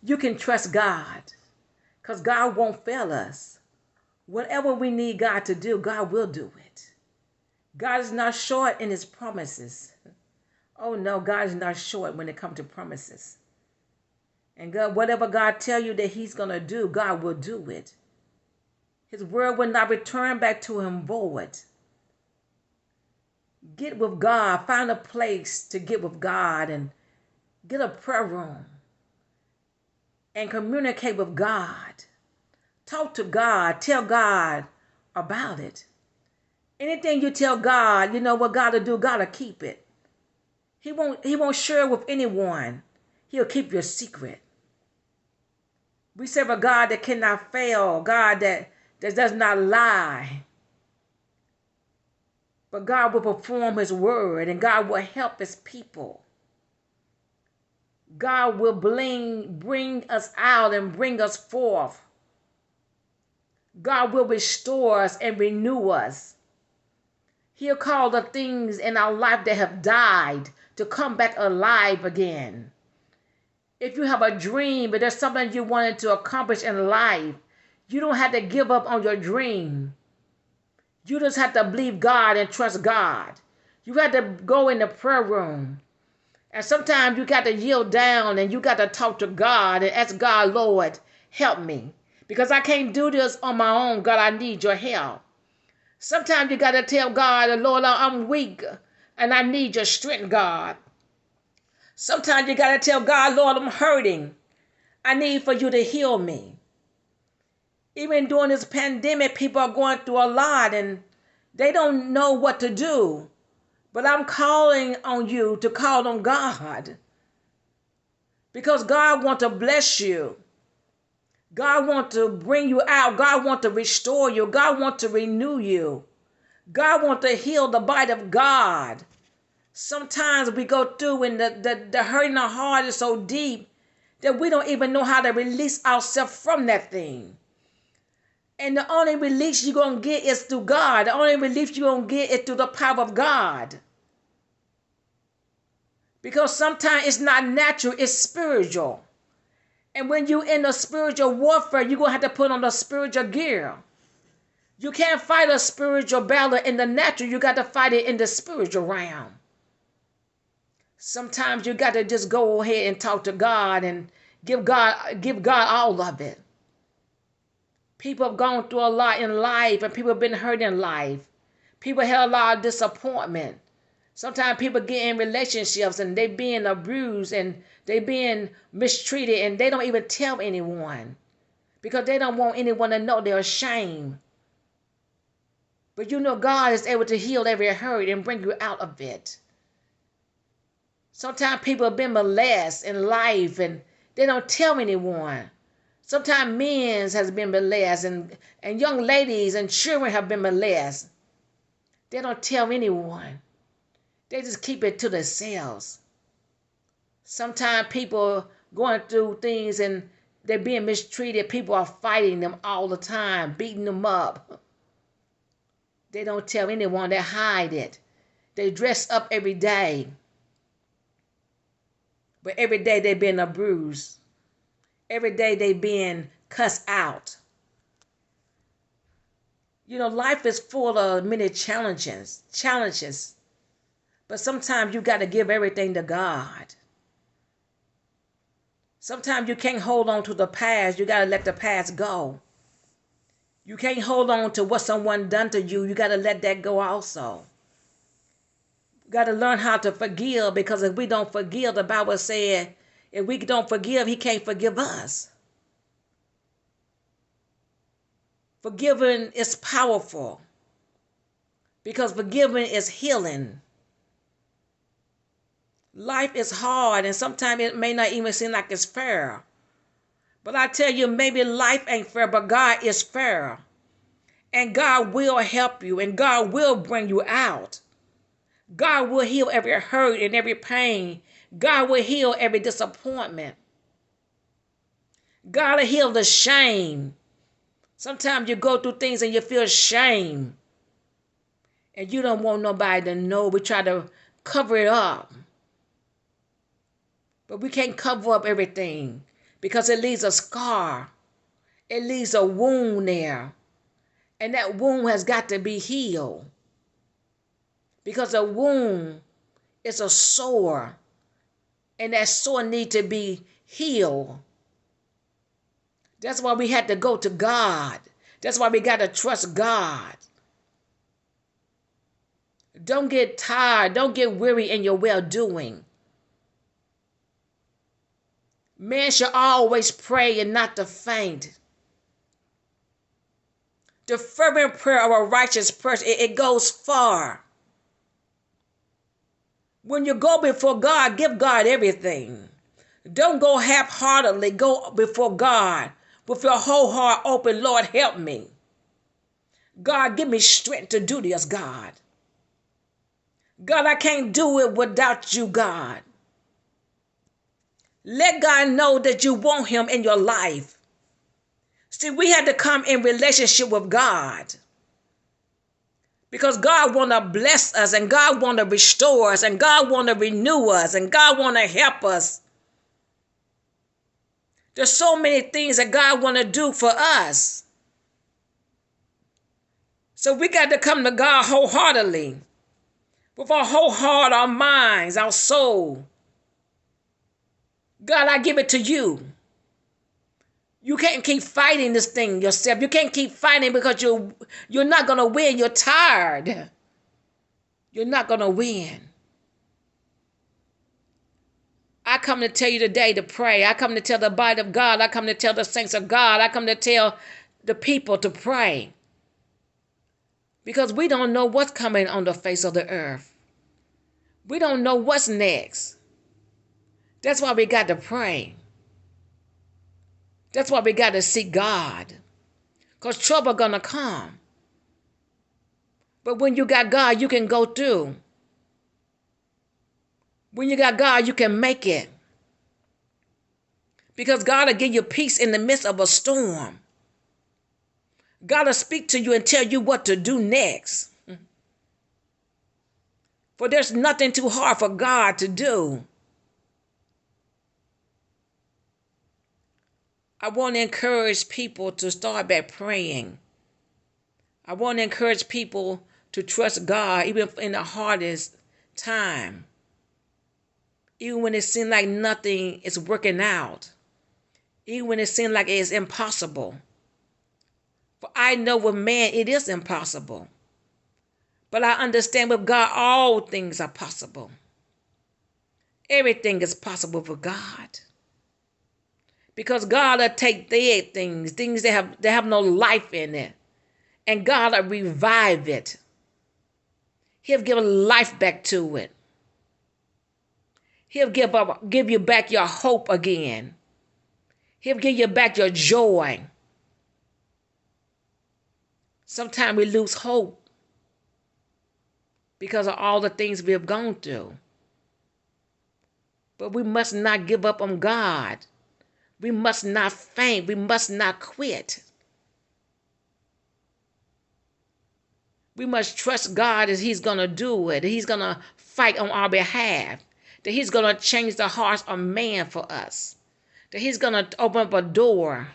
You can trust God because God won't fail us. Whatever we need God to do, God will do it. God is not short in his promises. Oh no, God is not short when it comes to promises. And God, whatever God tell you that he's going to do, God will do it. His word will not return back to him void. Get with God. Find a place to get with God and get a prayer room and communicate with God. Talk to God. Tell God about it. Anything you tell God, you know what God will do, God will keep it. He won't share with anyone. He'll keep your secret. We serve a God that cannot fail, God that does not lie. But God will perform his word and God will help his people. God will bring us out and bring us forth. God will restore us and renew us. He'll call the things in our life that have died to come back alive again. If you have a dream, but there's something you wanted to accomplish in life, you don't have to give up on your dream. You just have to believe God and trust God. You have to go in the prayer room. And sometimes you got to yield down and you got to talk to God and ask God, Lord, help me. Because I can't do this on my own. God, I need your help. Sometimes you got to tell God, Lord, I'm weak and I need your strength, God. Sometimes you got to tell God, Lord, I'm hurting. I need for you to heal me. Even during this pandemic, people are going through a lot and they don't know what to do. But I'm calling on you to call on God. Because God wants to bless you. God wants to bring you out. God wants to restore you. God wants to renew you. God wants to heal the body of God. Sometimes we go through and the hurt in our heart is so deep that we don't even know how to release ourselves from that thing. And the only release you're going to get is through God. The only release you're going to get is through the power of God. Because sometimes it's not natural, it's spiritual. And when you're in the spiritual warfare, you're going to have to put on the spiritual gear. You can't fight a spiritual battle in the natural. You got to fight it in the spiritual realm. Sometimes you got to just go ahead and talk to God and give God all of it. People have gone through a lot in life and people have been hurt in life. People had a lot of disappointment. Sometimes people get in relationships and they being abused and they being mistreated and they don't even tell anyone because they don't want anyone to know they're ashamed. But you know God is able to heal every hurt and bring you out of it. Sometimes people have been molested in life and they don't tell anyone. Sometimes men has been molested and young ladies and children have been molested. They don't tell anyone. They just keep it to themselves. Sometimes people going through things and they're being mistreated. People are fighting them all the time, beating them up. They don't tell anyone. They hide it. They dress up every day. But every day they're being abused. Every day they're being cussed out. You know, life is full of many challenges. But sometimes you got to give everything to God. Sometimes you can't hold on to the past. You got to let the past go. You can't hold on to what someone done to you. You got to let that go also. You got to learn how to forgive because if we don't forgive, the Bible said, if we don't forgive, he can't forgive us. Forgiving is powerful because forgiving is healing. Life is hard and sometimes it may not even seem like it's fair. But I tell you, maybe life ain't fair, but God is fair. And God will help you and God will bring you out. God will heal every hurt and every pain. God will heal every disappointment. God will heal the shame. Sometimes you go through things and you feel shame. And you don't want nobody to know. We try to cover it up. But we can't cover up everything. because it leaves a scar. It leaves a wound there. And that wound has got to be healed. Because a wound is a sore. And that sore needs to be healed. That's why we had to go to God. That's why we got to trust God. Don't get tired. Don't get weary in your well-doing. Man should always pray and not to faint. The fervent prayer of a righteous person, it goes far. When you go before God, give God everything. Don't go half-heartedly. Go before God with your whole heart open. Lord, help me. God, give me strength to do this, God. God, I can't do it without you, God. Let God know that you want him in your life. See, we had to come in relationship with God. Because God want to bless us, and God want to restore us, and God want to renew us, and God want to help us. There's so many things that God want to do for us. So we got to come to God wholeheartedly. With our whole heart, our minds, our soul. God, I give it to you. You can't keep fighting this thing yourself. You can't keep fighting because you're not going to win. You're tired. You're not going to win. I come to tell you today to pray. I come to tell the body of God. I come to tell the saints of God. I come to tell the people to pray. Because we don't know what's coming on the face of the earth. We don't know what's next. That's why we got to pray. That's why we got to seek God. Because trouble gonna come. But when you got God, you can go through. When you got God, you can make it. Because God will give you peace in the midst of a storm. God will speak to you and tell you what to do next. For there's nothing too hard for God to do. I want to encourage people to start back praying. I want to encourage people to trust God even in the hardest time. Even when it seems like nothing is working out. Even when it seems like it's impossible. For I know with man it is impossible. But I understand with God all things are possible. Everything is possible for God. Because God will take dead things, things that have no life in it, and God will revive it. He'll give life back to it. He'll give you back your hope again. He'll give you back your joy. Sometimes we lose hope because of all the things we have gone through. But we must not give up on God. We must not faint. We must not quit. We must trust God that he's going to do it, that he's going to fight on our behalf, that he's going to change the hearts of man for us, that he's going to open up a door.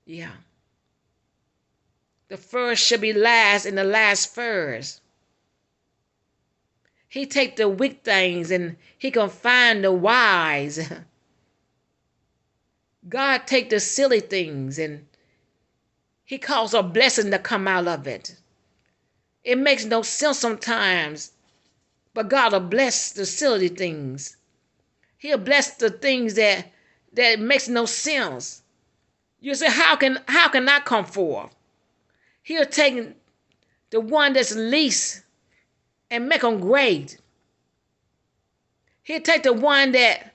Yeah. The first should be last and the last first. He take the weak things and he can find the wise. God take the silly things and he calls a blessing to come out of it. It makes no sense sometimes, but God will bless the silly things. He'll bless the things that makes no sense. You say, how can I come forth? He'll take the one that's least and make them great. He'll take the one that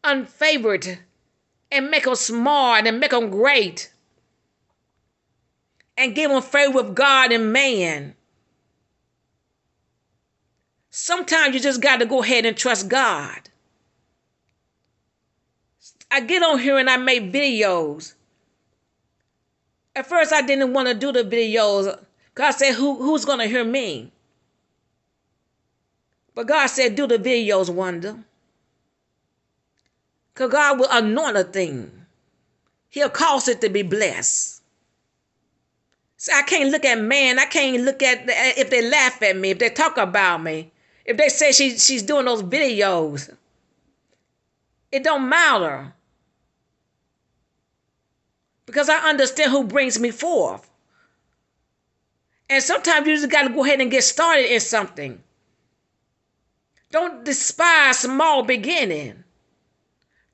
unfavored and make them smart and make them great. And give them favor with God and man. Sometimes you just got to go ahead and trust God. I get on here and I make videos. At first I didn't want to do the videos because I said, who's going to hear me? But God said, do the videos, Wanda. Because God will anoint a thing. He'll cause it to be blessed. So I can't look at man. I can't look at if they laugh at me, if they talk about me, if they say she's doing those videos. It don't matter. Because I understand who brings me forth. And sometimes you just got to go ahead and get started in something. Don't despise small beginning.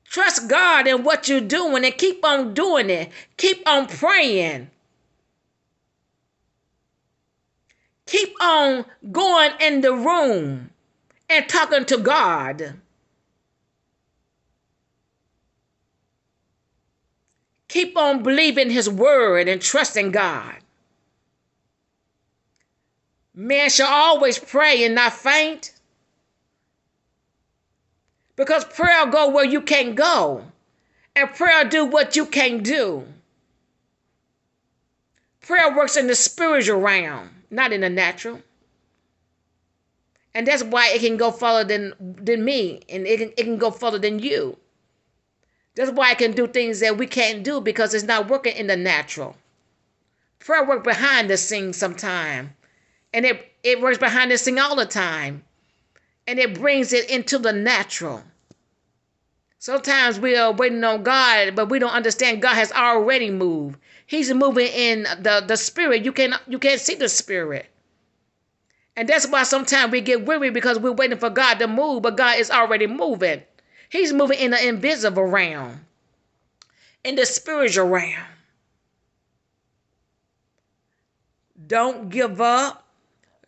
Trust God in what you're doing and keep on doing it. Keep on praying. Keep on going in the room and talking to God. Keep on believing his word and trusting God. Man shall always pray and not faint. Because prayer go where you can't go. And prayer do what you can't do. Prayer works in the spiritual realm, not in the natural. And that's why it can go further than me. And it can go further than you. That's why I can do things that we can't do because it's not working in the natural. Prayer works behind the scenes sometimes. And it works behind the scene all the time. And it brings it into the natural. Sometimes we are waiting on God, but we don't understand God has already moved. He's moving in the spirit. You can't see the spirit. And that's why sometimes we get weary because we're waiting for God to move, but God is already moving. He's moving in the invisible realm, in the spiritual realm. Don't give up.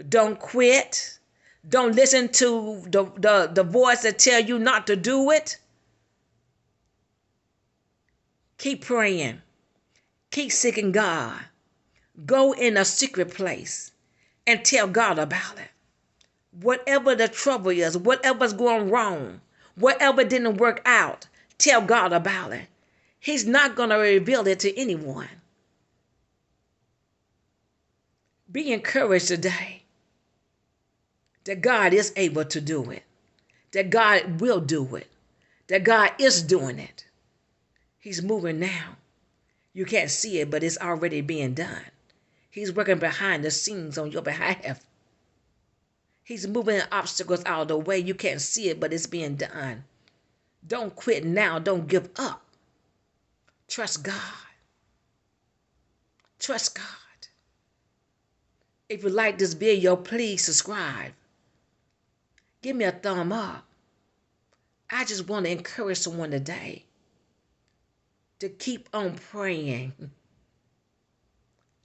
Don't quit. Don't listen to the voice that tell you not to do it. Keep praying. Keep seeking God. Go in a secret place and tell God about it. Whatever the trouble is, whatever's going wrong, whatever didn't work out, tell God about it. He's not going to reveal it to anyone. Be encouraged today that God is able to do it, that God will do it, that God is doing it. He's moving now. You can't see it, but it's already being done. He's working behind the scenes on your behalf. He's moving obstacles out of the way. You can't see it, but it's being done. Don't quit now. Don't give up. Trust God. Trust God. If you like this video, please subscribe. Give me a thumb up. I just want to encourage someone today to keep on praying,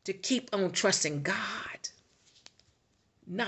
to keep on trusting God, not